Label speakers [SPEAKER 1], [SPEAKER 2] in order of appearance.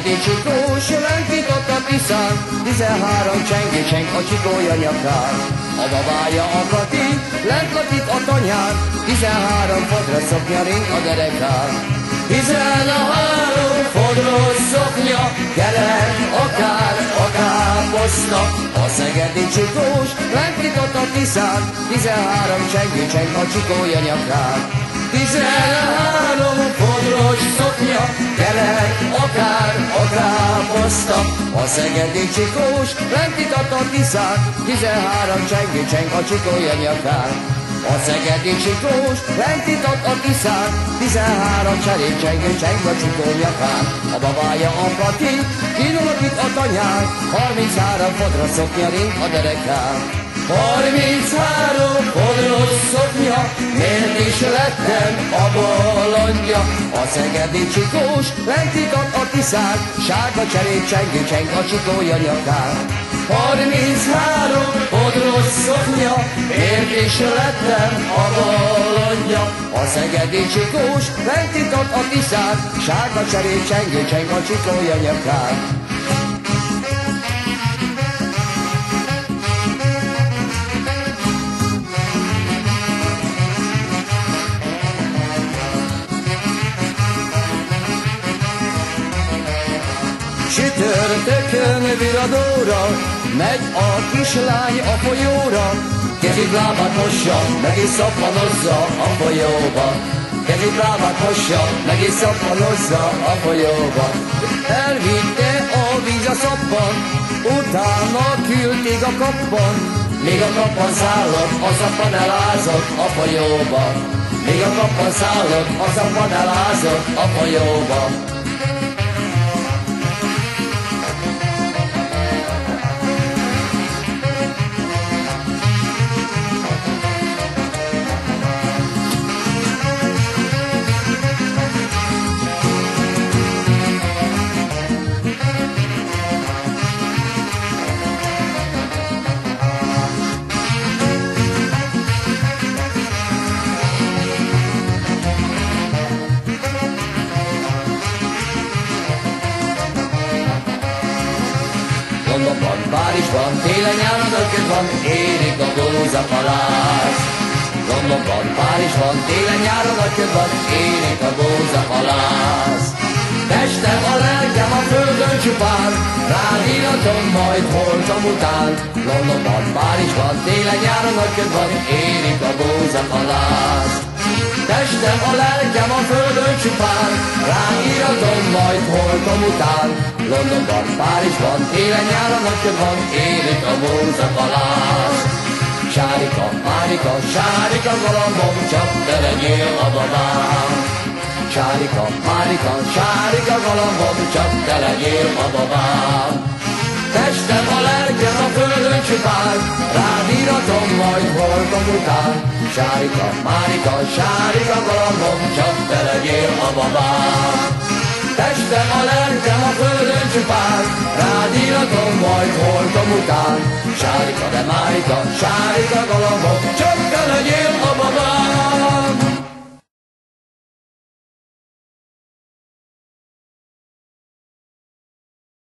[SPEAKER 1] Szegedi Csikós lentított a Tiszán, 13 csengi cseng a csikója nyakán. A babája a Kati, lent lakik a tanyán, 13 fodra szoknya ring a derekán. 13 fodros szoknya, kerek, akár poszta. A Szegedi Csikós lentított a Tiszán, 13 csengi cseng a csikója nyakán. 13 fodros szoknya, kerek, akár poszta. A Szegedi Csikós lentított a Tiszán, 13 csengi cseng a csikója nyakán. A Szegedi Csikós lentított a Tiszán, 13 cserép csengő cseng a csikó nyakán. A babája a Kati, kinulakik a tanyán, 33 fodra szoknya ring a derekán. 33 fodros szoknya, miért is lettem a bolondja? A Szegedi Csikós lentított a Tiszán, sárga cserép csengő cseng a csikója nyakán. 33 fodros szoknya, miért is lettem a bolondja? A Szegedi Csikós lentított a Tiszán, sárga cserép csengő cseng a csikója nyakán. Csütörtökön viradóra megy a kislány a folyóra, kezét lábát mossa, meg is szappanozza a folyóba. Kezét lábát mossa, meg is szappanozza a folyóba. Elvitte a víz a szappan, utána küldték a kappan. Még a kappan szállott, a szappan elázott a folyóba. Még a kappan szállott, a szappan elázott a folyóba. Londonban, Párizsban, télen-nyáron örköd van, érik a gózahalász. Londonban, Párizsban, télen-nyáron örköd van, érik a gózahalász. Testem a lelkem a földön csupán, rád iratom majd holtam után. Londonban, Párizsban, télen-nyáron örköd van, érik a gózahalász. Testem a lelkem a földön csupán, rám iratom majd holtom után. Londonban, Párizsban, télen-nyáron napköd van, érik a gózakalász. Sárika, Márika, sárika galambom, csak te legyél a babám. Sárika, Márika, sárika galambom, csak te legyél a babám. Testem a lelkem a földön csupán, rád iratom majd holtom után. Sárika, Márika, sárika galambom, csak te legyél a babám. Testem a lelkem a földön csupán, rád iratom majd holtom után. Sárika, de Márika, sárika galambom, csak te legyél a babám.